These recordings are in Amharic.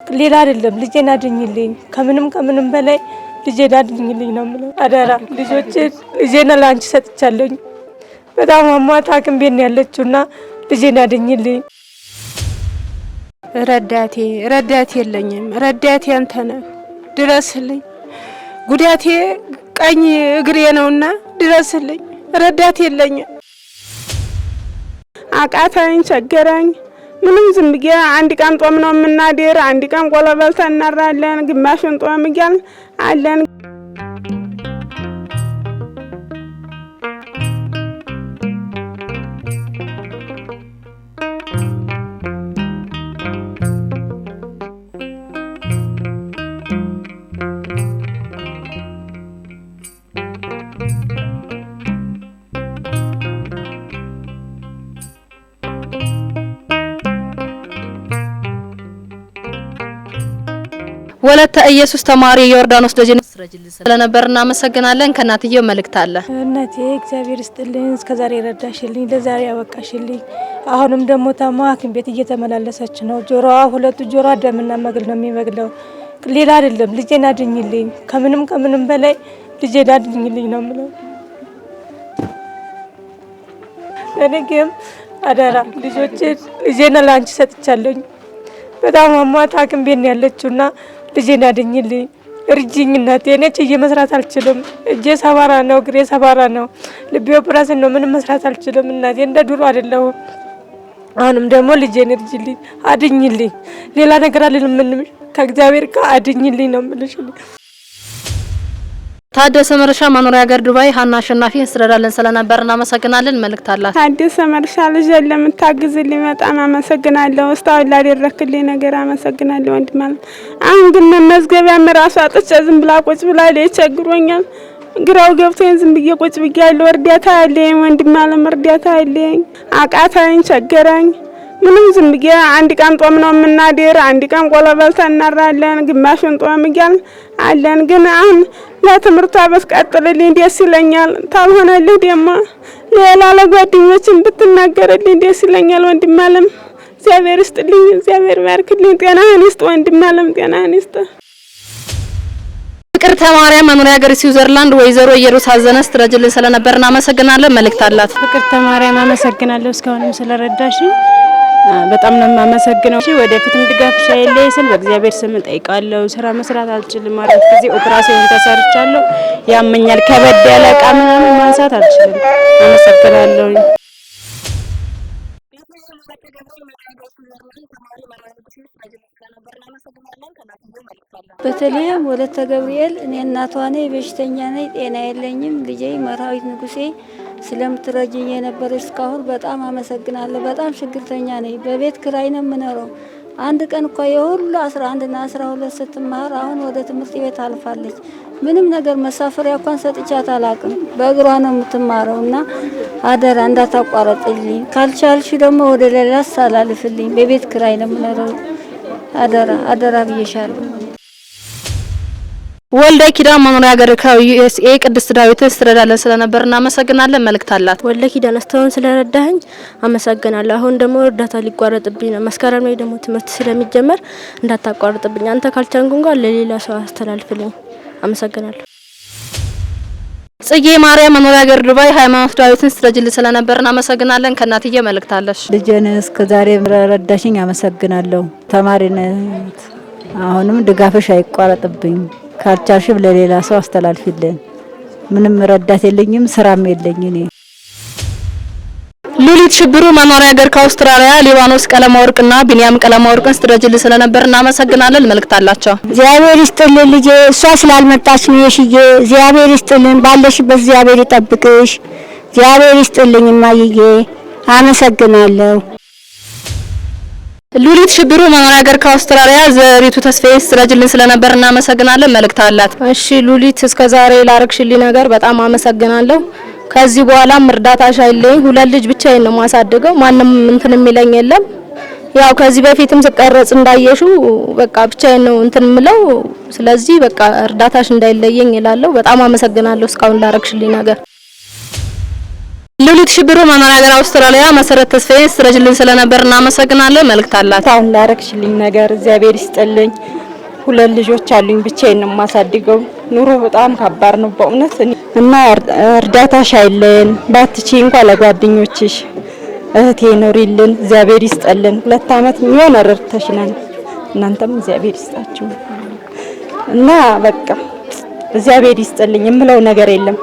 ሌላ አይደለም ልጄን አድኝልኝ ከምንም በላይ ልጄን አድኝልኝ ነው የምለው። አደራ ልጄን ለአንቺ ሰጥቻለሁ። በጣም አሟት ሐኪም ቤት ነው ያለችውና ልጄን አድኝልኝ። ረዳቴ የለኝም። ረዳቴ አንተ ነህ፣ ድረስልኝ። ጉዳቴ ቀኝ እግሬ ነውና ድረስልኝ። ረዳቴ የለኝም። አቃተኝ፣ ቸገረኝ። ምንም ዝም ብዬ አንድ ቀን ጦም ነው የምናድር፣ አንድ ቀን ቆሎ በልተን እናድራለን፣ ግማሹን ጦም እያልን አለን። ወለተ ኢየሱስ ተማሪ ዮርዳኖስ ደጀን ስለነበርና እናመሰግናለን። ከናትየው መልእክት አለ። እናቴ እግዚአብሔር ይስጥልኝ፣ እስከዛሬ ረዳሽልኝ፣ ለዛሬ ያበቃሽልኝ። አሁንም ደግሞ ታማ ሐኪም ቤት እየተመላለሰች ነው። ጆሮዋ ሁለቱ ጆሮዋ ደምና መግል ነው የሚመግለው። ሌላ አይደለም ልጄን አድኝልኝ፣ ከምንም በላይ ልጄን አድኝልኝ ነው የምለው። እኔ ግን አደራ ልጄን ለአንቺ ሰጥቻለሁ። በጣም አሟት ሐኪም ቤት ነው ያለችውና ልጄን አድኝልኝ፣ እርጂኝ እናቴ። እኔ ችዬ መስራት አልችልም። እጄ ሰባራ ነው፣ እግሬ ሰባራ ነው፣ ልቤ ኦፕራሽን ነው። ምንም መስራት አልችልም እናቴ፣ እንደ ድሮ አይደለሁም። አሁንም ደግሞ ልጄን እርጂልኝ፣ አድኝልኝ። ሌላ ነገር አልልም። ምንም ከእግዚአብሔር ጋር አድኝልኝ ነው የምልሽ። ታደሰ መርሻ መኖሪያ ሀገር ዱባይ ሀና አሸናፊ እንስረዳለን ስለነበር እናመሰግናለን። መልእክት አላት። ታደሰ መርሻ ልጅ ለምታግዝልኝ በጣም አመሰግናለሁ። እስታውላ ያደረክልኝ ነገር አመሰግናለሁ ወንድም። አሁን ግን መዝገቢያ መራሷ አጥቼ ዝም ብላ ቁጭ ብላ ቸግሮኛል። ግራው ገብቶኝ ዝም ብዬ ቁጭ ብያለሁ። እርዳታ አለኝ ወንድም፣ እርዳታ አለኝ። አቃተኝ፣ ቸገረኝ። ምንም ዝም ብዬ አንድ ቀን ጦም ነው የምናድር፣ አንድ ቀን ቆሎ በልተን እናድራለን፣ ግማሹን ጦም እያልን አለን። ግን አሁን ለትምህርቷ በትቀጥልልኝ ደስ ይለኛል። ታልሆነልህ ደግሞ ሌላ ለጓደኞችን ብትናገርልኝ ደስ ይለኛል ወንድም አለም። እግዚአብሔር ይስጥልኝ፣ እግዚአብሔር ባርክልኝ። ጤናህን ይስጥ ወንድም አለም፣ ጤናህን ይስጥ። ፍቅርተ ማርያም መኖሪያ ሀገር ስዊዘርላንድ ወይዘሮ ኢየሩሳሌም ስትረጅልን ስለነበር እናመሰግናለን። መልእክት አላት። ፍቅርተ ማርያም አመሰግናለሁ እስካሁንም ስለረዳሽ በጣም ነው የማመሰግነው። ወደፊትም ድጋፍሽ አይለይ ስል በእግዚአብሔር ስም ጠይቃለሁ። ስራ መስራት አልችልም ማለት ጊዜ ኦፕራሲዮን ተሰርቻለሁ። ያመኛል፣ ከበድ ያለ ዕቃ ምናምን ማንሳት አልችልም። አመሰግናለሁ። በተለይም ወለተ ገብርኤል እኔ እናቷ ነኝ፣ በሽተኛ ነኝ፣ ጤና የለኝም። ልጄ መራዊት ንጉሴ ስለምትረጅኝ የነበረ እስካሁን በጣም አመሰግናለሁ። በጣም ችግርተኛ ነኝ። በቤት ክራይ ነው የምኖረው። አንድ ቀን እኮ የሁሉ 11 እና 12 ስትማር አሁን ወደ ትምህርት ቤት አልፋለች። ምንም ነገር መሳፈሪያ እንኳን ሰጥቻት አላቅም። በእግሯ ነው የምትማረውና አደራ እንዳታቋረጥልኝ። ካልቻልሽ ደግሞ ወደ ሌላ አሳላልፍልኝ። በቤት ክራይ ነው የምኖረው። አደራ ብዬሻለሁ። ወልደ ኪዳን መኖሪያ ሀገር ከዩኤስኤ ቅድስት ዳዊት ስትረዳለን ስለነበር እናመሰግናለን። መልእክት አላት። ወልደ ኪዳን እስካሁን ስለረዳኸኝ አመሰግናለሁ። አሁን ደግሞ እርዳታ ሊቋረጥብኝ ነው። መስከረም ላይ ደግሞ ትምህርት ስለሚጀመር እንዳታቋርጥብኝ። አንተ ካልቻልክ እንኳን ለሌላ ሰው አስተላልፍልኝ። አመሰግናለሁ። ጽጌ ማርያም መኖሪያ ሀገር ዱባይ ሃይማኖት ዳዊትን ስትረጅልን ስለነበር እናመሰግናለን። ከናትዬ መልእክት አለሽ። ልጄን እስከዛሬ ረዳሽኝ አመሰግናለሁ። ተማሪነት አሁንም ድጋፍሽ አይቋረጥብኝ። ካልቻልሽም ለሌላ ሰው አስተላልፊልን። ምንም ረዳት የለኝም፣ ስራም የለኝ እኔ። ሉሊት ሽብሩ መኖሪያ ሀገር ከአውስትራሊያ ሊባኖስ ቀለማ ወርቅና ቢኒያም ቀለማ ወርቅን ስትረጅልን ስለነበር እናመሰግናለን። መልእክት አላቸው። እግዚአብሔር ይስጥልን ልጄ፣ እሷ ስላልመጣች ነው የሽዬ። እግዚአብሔር ይስጥልን፣ ባለሽበት እግዚአብሔር ይጠብቅሽ። እግዚአብሔር ይስጥልኝ እማዬ፣ አመሰግናለሁ። ሉሊት ሽብሩ መኖሪያ ሀገር ከአውስትራሊያ ዘሪቱ ተስፋዬ ስትረጅልን ስለነበር እናመሰግናለን። መልእክት አላት። እሺ ሉሊት እስከዛሬ ላረክሽልኝ ነገር በጣም አመሰግናለሁ። ከዚህ በኋላም እርዳታሽ አይለኝ። ሁለት ልጅ ብቻዬን ነው ማሳደገው። ማንም እንትን የሚለኝ የለም። ያው ከዚህ በፊትም ስቀረጽ እንዳየሹ በቃ ብቻዬን ነው እንትን ምለው። ስለዚህ በቃ እርዳታሽ እንዳይለየኝ ይላለሁ። በጣም አመሰግናለሁ እስካሁን ላረክሽልኝ ነገር። ሉሊት ሽብሩ መኖሪያ ሀገር አውስትራሊያ መሰረት ተስፋዬ ስትረጅልን ስለነበር እናመሰግናለን። መልእክት አላት። አሁን ላረክሽልኝ ነገር እግዚአብሔር ይስጥልኝ። 2 ልጆች አሉኝ፣ ብቻዬን ነው የማሳድገው። ኑሮ በጣም ከባድ ነው በእውነት እና እርዳታሽ አይለን ባትቺ እንኳን ለጓደኞችሽ እህቴ ኖሪልን። እግዚአብሔር ይስጥልን። 2 አመት የሚሆን ረድተሽናል። እናንተም እግዚአብሔር ይስጣችሁ እና በቃ እግዚአብሔር ይስጥልኝ የምለው ነገር የለም።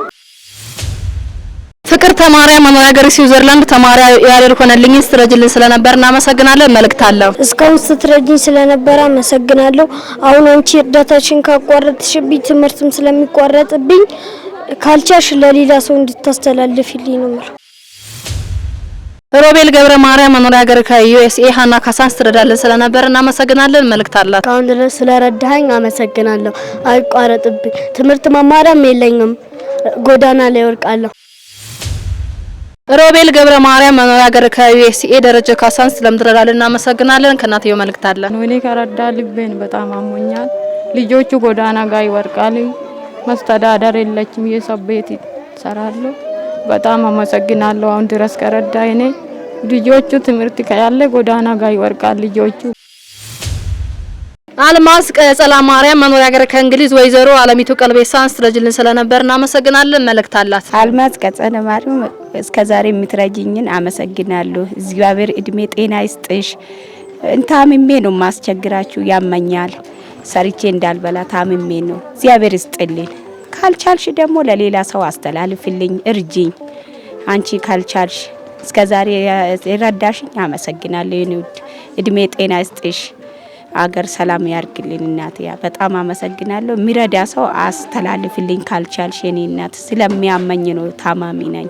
ፍቅርተ ማርያም መኖሪያ ሀገር ስዊዘርላንድ ተማሪ ያሬድ ሆነልኝ ስትረጅልን ስለነበር እናመሰግናለን። መልእክት አለው። እስካሁን ስትረጅኝ ስለነበር አመሰግናለሁ። አሁን አንቺ እርዳታሽን ካቋረጥሽብኝ ትምህርትም ስለሚቋረጥብኝ ካልቻልሽ ለሌላ ሰው እንድታስተላልፊልኝ ነው ማለት። ሮቤል ገብረ ማርያም መኖሪያ ሀገር ከዩኤስኤ ሀና ካሳን ስትረዳልን ስለነበር እናመሰግናለን። መልእክት አላት። እስካሁን ድረስ ስለረዳኸኝ አመሰግናለሁ። አይቋረጥብኝ። ትምህርት መማሪያም የለኝም፣ ጎዳና ላይ ወርቃለሁ። ሮቤል ገብረ ማርያም መኖሪያ ሀገር ከዩኤስኤ ደረጀ ካሳን ስለምትረዳልን እናመሰግናለን። ከናትዮ መልእክት አለ። እኔ ከረዳ ልቤን በጣም አሞኛል። ልጆቹ ጎዳና ጋር ይወርቃል። መስተዳደር የለችም፣ የሰው ቤት ይሰራሉ። በጣም አመሰግናለሁ። አሁን ድረስ ከረዳ እኔ ልጆቹ ትምህርት ከያለ ጎዳና ጋር ይወርቃል ልጆቹ። አልማዝ ቀጸላ ማርያም መኖሪያ ሀገር ከእንግሊዝ ወይዘሮ አለሚቱ ቀልቤሳን ስትረጅልን ስለነበር እናመሰግናለን። መልእክት አላት። አልማዝ ቀጸላ ማርያም እስከዛሬ የምትረጂኝን አመሰግናለሁ። እግዚአብሔር እድሜ ጤና ይስጥሽ። ታምሜ ነው ማስቸግራችሁ፣ ያመኛል። ሰርቼ እንዳልበላ ታምሜ ነው። እግዚአብሔር ይስጥልኝ። ካልቻልሽ ደግሞ ለሌላ ሰው አስተላልፍልኝ፣ እርጂኝ። አንቺ ካልቻልሽ እስከዛሬ የረዳሽኝ አመሰግናለሁ። የኔ ውድ እድሜ ጤና ይስጥሽ። አገር ሰላም ያርግልኝ። እናቴ በጣም አመሰግናለሁ። የሚረዳ ሰው አስተላልፍልኝ ካልቻልሽ የኔ እናት፣ ስለሚያመኝ ነው፣ ታማሚ ነኝ።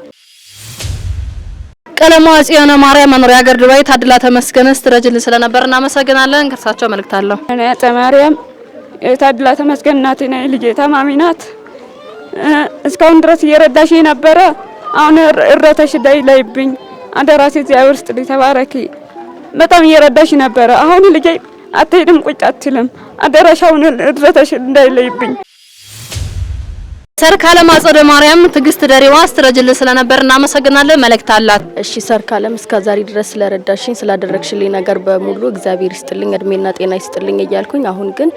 ቀለሟ ጽዮን ማርያም መኖሪያ ሀገር ዱባይ ታድላ ተመስገን ስትረጅልን ስለነበር እናመሰግናለን። ከርሳቸው መልእክት አለው። እኔ ማርያም ታድላ ተመስገን እናቴ ነኝ። ልጄ ታማሚ ናት። እስካሁን ድረስ እየረዳሽ ነበረ። አሁን እረተሽ ላይብኝ አደራሴ እግዚአብሔር ውስጥ ተባረኪ። በጣም እየረዳሽ ነበረ። አሁን ልጄ አትሄድም፣ ቁጭ አትልም። አደራሻውን እረተሽ እንዳይለይብኝ። ሰርካለም አጸደ ማርያም ትግስት ደሬዋ ስትረጅልን ስለነበር እናመሰግናለን። መልእክት አላት። እሺ ሰርካለም እስከዛሬ ድረስ ስለረዳሽኝ ስላደረግሽልኝ ነገር በሙሉ እግዚአብሔር ይስጥልኝ፣ እድሜና ጤና ይስጥልኝ እያልኩኝ አሁን ግን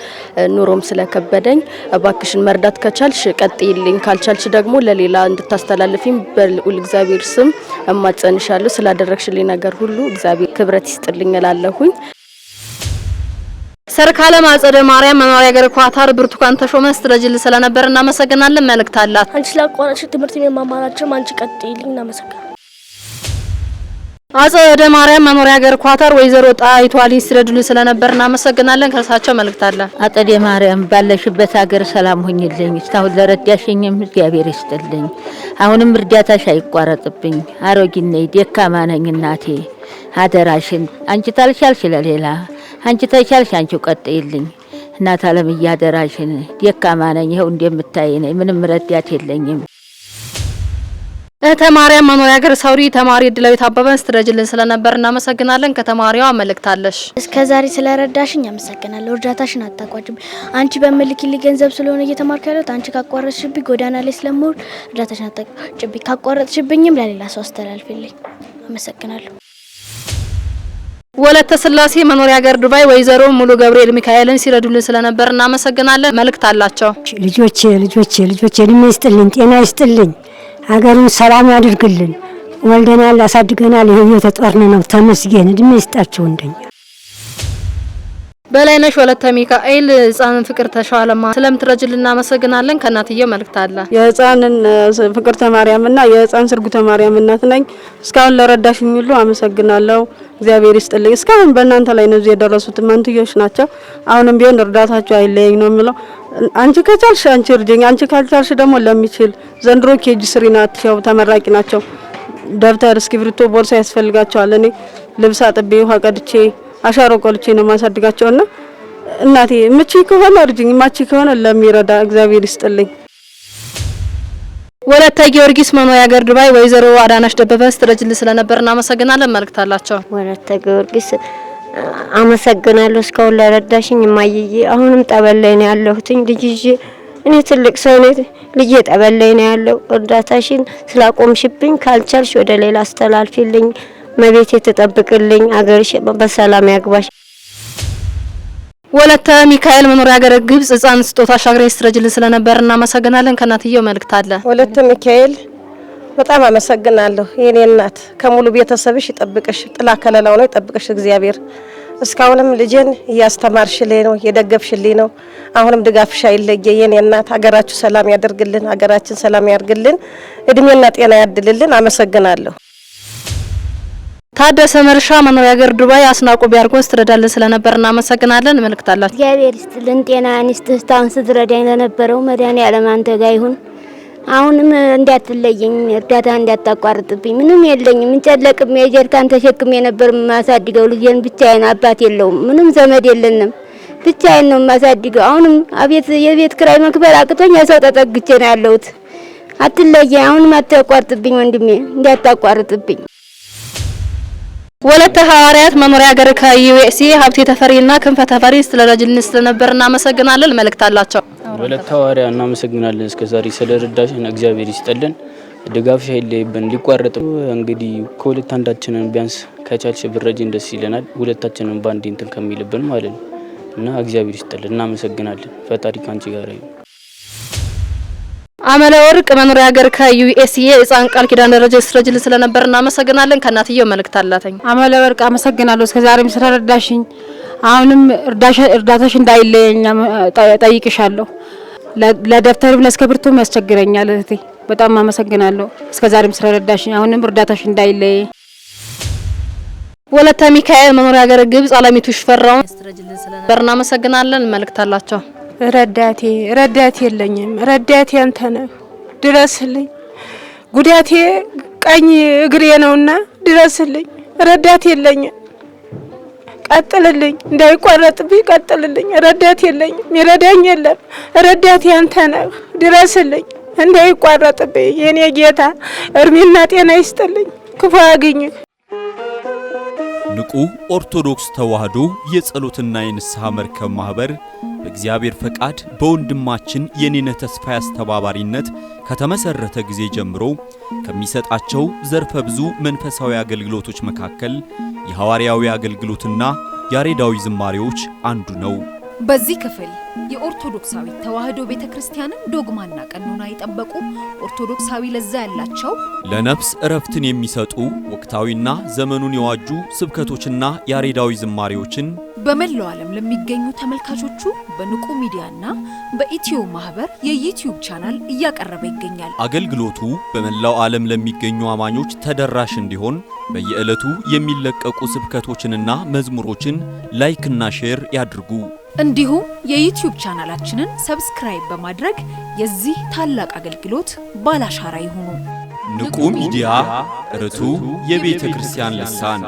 ኑሮም ስለከበደኝ እባክሽን መርዳት ከቻልሽ ቀጥይልኝ፣ ካልቻልሽ ደግሞ ለሌላ እንድታስተላልፊኝ በልዑል እግዚአብሔር ስም እማጸንሻለሁ። ስላደረግሽልኝ ነገር ሁሉ እግዚአብሔር ክብረት ይስጥልኝ እላለሁኝ። ሰርካለም አጸደ ማርያም መኖሪያ ሀገር ኳታር ብርቱካን ተሾመ ስትረጅልን ስለነበር እናመሰግናለን። መልእክት አላት። አንቺ ላቋረጥሽ ትምህርት የማማራቸው አንቺ ቀጥይልኝ፣ እናመሰግናለን። አጸደ ማርያም መኖሪያ ሀገር ኳታር ወይዘሮ ጣይቱ አሊ ስትረጅልን ስለነበር እናመሰግናለን። ከርሳቸው መልእክት አለ። አጸደ ማርያም ባለሽበት ሀገር ሰላም ሁኝልኝ። እስካሁን ለረዳሽኝም እግዚአብሔር ይስጥልኝ። አሁንም እርዳታሽ አይቋረጥብኝ። አሮጊት ነኝ፣ ደካማ ነኝ እናቴ። አደራሽን አንቺ ታልሻልሽ ለሌላ አንቺ ተቻልሽ አንቺው ቀጥይልኝ። እናት ዓለም እያደራሽን ደካማ ነኝ፣ ይኸው እንደምታይ ነኝ፣ ምንም ረዳት የለኝም። እህተ ማርያም መኖሪያ ሀገር ሳውዲ ተማሪ እድላዊት አበበን ስትረጅልን ስለነበር እናመሰግናለን። ከተማሪዋ መልእክት አለሽ። እስከዛሬ ስለረዳሽኝ አመሰግናለሁ። እርዳታሽን አታቋጭብኝ። አንቺ በመልኪልኝ ገንዘብ ስለሆነ እየተማርኩ ያለሁት አንቺ ካቋረጥሽብኝ ጎዳና ላይ ስለምውል እርዳታሽን አታቋጭብኝ። ካቋረጥሽብኝም ለሌላ ሰው አስተላልፊልኝ። አመሰግናለሁ። ወለተ ስላሴ መኖሪያ ሀገር ዱባይ ወይዘሮ ሙሉ ገብርኤል ሚካኤልን ሲረዱልን ስለነበር እናመሰግናለን። መልእክት አላቸው። ልጆቼ እድሜ ይስጥልኝ፣ ጤና ይስጥልኝ፣ ሀገሩን ሰላም ያድርግልን። ወልደናል፣ አሳድገናል፣ ይሄ እየተጦርን ነው። ተመስገን፣ እድሜ ይስጣቸው እንደኛ። በላይነሽ ወለተ ሚካኤል ህፃን ፍቅር ተሻለማ ስለምትረጅልን እናመሰግናለን። ከናትየው መልእክት አለ። የህፃንን ፍቅርተ ማርያምና የህፃን ስርጉተ ማርያም እናት ነኝ። እስካሁን ለረዳሽኝ ሁሉ አመሰግናለሁ። እግዚአብሔር ይስጥልኝ። እስካሁን በእናንተ ላይ ነው የደረሱት መንትዮች ናቸው። አሁንም ቢሆን እርዳታችሁ አይለየኝ ነው የምለው። አንቺ ከቻልሽ አንቺ እርጅኝ፣ አንቺ ካልቻልሽ ደግሞ ለሚችል ዘንድሮ ኬጂ ስሪ ናቸው፣ ተመራቂ ናቸው። ደብተር፣ እስክሪብቶ፣ ቦርሳ ያስፈልጋቸዋል። እኔ ልብስ አጥቤ ውሃ ቀድቼ አሻሮ ቆልቼ ነው ማሳድጋቸውና እናቴ ምቺ ከሆነ እርጅኝ፣ ማቺ ከሆነ ለሚረዳ እግዚአብሔር ይስጥልኝ። ወለተ ጊዮርጊስ መኖሪያ ሀገር ዱባይ ወይዘሮ አዳናሽ ደበበ ስትረጅልን ስለነበር እናመሰግናለን። መልእክት አላቸው። ወለተ ጊዮርጊስ አመሰግናለሁ እስካሁን ለረዳሽኝ እማዬ። አሁንም ጠበል ላይ ነው ያለሁትኝ ልጅ ይዤ እኔ ትልቅ ሰው ነኝ። ልጄ ጠበል ላይ ነው ያለው። እርዳታሽን ስላቆምሽብኝ ካልቻልሽ ወደ ሌላ አስተላልፊልኝ። መቤቴ ተጠብቅልኝ። አገርሽ በሰላም ያግባሽ። ወለተ ሚካኤል መኖሪያ ሀገር ግብጽ ህፃን ስጦታ ሻግሬ ስትረጅልን ስለነበር እናመሰግናለን። ከናትየው መልእክት አለ። ወለተ ሚካኤል በጣም አመሰግናለሁ። የኔ እናት ከሙሉ ቤተሰብሽ ይጠብቅሽ፣ ጥላ ከለላው ነው ይጠብቅሽ እግዚአብሔር። እስካሁንም ልጄን እያስተማርሽልኝ ነው፣ እየደገፍሽልኝ ነው። አሁንም ድጋፍሽ አይለየ የኔ እናት። ሀገራችሁ ሰላም ያደርግልን፣ ሀገራችን ሰላም ያርግልን፣ እድሜና ጤና ያድልልን። አመሰግናለሁ። ታደሰ መርሻ መኖሪያ ሀገር ዱባይ አስናቆ ቢያርጎን ስትረዳልን ስለነበር እናመሰግናለን። መልእክት አላችሁ። እግዚአብሔር ይስጥልን፣ ጤና ይስጥህ። እስካሁን ስትረዳኝ ለነበረው መድኃኒዓለም አንተ ጋር ይሁን። አሁንም እንዳትለየኝ፣ እርዳታ እንዳታቋርጥብኝ። ምንም የለኝም፣ እንጨለቅም የጀርካን ተሸክሜ ነበር ማሳድገው ልጄን ብቻዬን። አባት የለውም፣ ምንም ዘመድ የለንም፣ ብቻዬን ነው ማሳድገው። አሁንም አቤት የቤት ክራይ መክፈል አቅቶኝ የሰው ተጠግቼ ነው ያለሁት። አትለየኝ፣ አሁንም አታቋርጥብኝ ወንድሜ፣ እንዳታቋርጥብኝ። ወለተ ሐዋርያት መኖሪያ ሀገር ከዩኤስኤ ሀብቴ ተፈሪና ክንፈ ተፈሪ ስለረጅልን ስለነበር እናመሰግናለን። መልእክት አላቸው። ወለተ ሐዋርያ እናመሰግናለን። እስከዛሬ ስለረዳሽን እግዚአብሔር ይስጥልን፣ ድጋፍሽ አይለይብን። ሊቋረጥ እንግዲህ ከሁለት አንዳችንን ቢያንስ ከቻልሽ ብረጂን ደስ ይለናል። ሁለታችንን ባንድ እንትን ከሚልብን ማለት ነው እና እግዚአብሔር ይስጥልን፣ እናመሰግናለን። ፈጣሪ ካንቺ ጋር ይሁን። አመለ ወርቅ መኖሪያ ሀገር ከዩኤስኤ ህፃን ቃል ኪዳን ደረጃ ስትረጅልን ስለነበር እናመሰግናለን። ከናትየው መልእክት አላተኝ። አመለ ወርቅ አመሰግናለሁ እስከዛሬም ስለረዳሽኝ። አሁንም እርዳታሽ እንዳይለየኝ ጠይቅሻለሁ። ለደብተርም ለእስክሪብቶም ያስቸግረኛል እህቴ። በጣም አመሰግናለሁ እስከዛሬም ስለረዳሽኝ። አሁንም እርዳታሽ እንዳይለየኝ። ወለተ ሚካኤል መኖሪያ ሀገር ግብጽ አለሚቱ ሽፈራው ስትረጅልን ስለነበር እናመሰግናለን። መልእክት አላቸው። ረዳቴ የለኝም። ረዳቴ አንተ ነህ፣ ድረስልኝ። ጉዳቴ ቀኝ እግሬ ነውና ድረስልኝ። ረዳቴ የለኝም፣ ቀጥልልኝ፣ እንዳይቋረጥብኝ ቀጥልልኝ። ረዳቴ የለኝም፣ ይረዳኝ የለም። ረዳቴ አንተ ነህ፣ ድረስልኝ፣ እንዳይቋረጥብኝ። የኔ ጌታ እርሜና ጤና ይስጥልኝ፣ ክፉ ያግኝህ። ንቁ ኦርቶዶክስ ተዋህዶ የጸሎትና የንስሐ መርከብ ማህበር በእግዚአብሔር ፈቃድ በወንድማችን የኔነ ተስፋዬ አስተባባሪነት ከተመሰረተ ጊዜ ጀምሮ ከሚሰጣቸው ዘርፈ ብዙ መንፈሳዊ አገልግሎቶች መካከል የሐዋርያዊ አገልግሎትና ያሬዳዊ ዝማሬዎች አንዱ ነው። በዚህ ክፍል የኦርቶዶክሳዊ ተዋህዶ ቤተክርስቲያንን ዶግማና ቀኖና የጠበቁ ኦርቶዶክሳዊ ለዛ ያላቸው ለነፍስ እረፍትን የሚሰጡ ወቅታዊና ዘመኑን የዋጁ ስብከቶችና ያሬዳዊ ዝማሬዎችን በመላው ዓለም ለሚገኙ ተመልካቾቹ በንቁ ሚዲያና በኢትዮ ማህበር የዩቲዩብ ቻናል እያቀረበ ይገኛል። አገልግሎቱ በመላው ዓለም ለሚገኙ አማኞች ተደራሽ እንዲሆን በየዕለቱ የሚለቀቁ ስብከቶችንና መዝሙሮችን ላይክና ሼር ያድርጉ። እንዲሁም የዩቲዩብ ቻናላችንን ሰብስክራይብ በማድረግ የዚህ ታላቅ አገልግሎት ባላሻራ ይሁኑ። ንቁ ሚዲያ ርቱ የቤተ ክርስቲያን ልሳን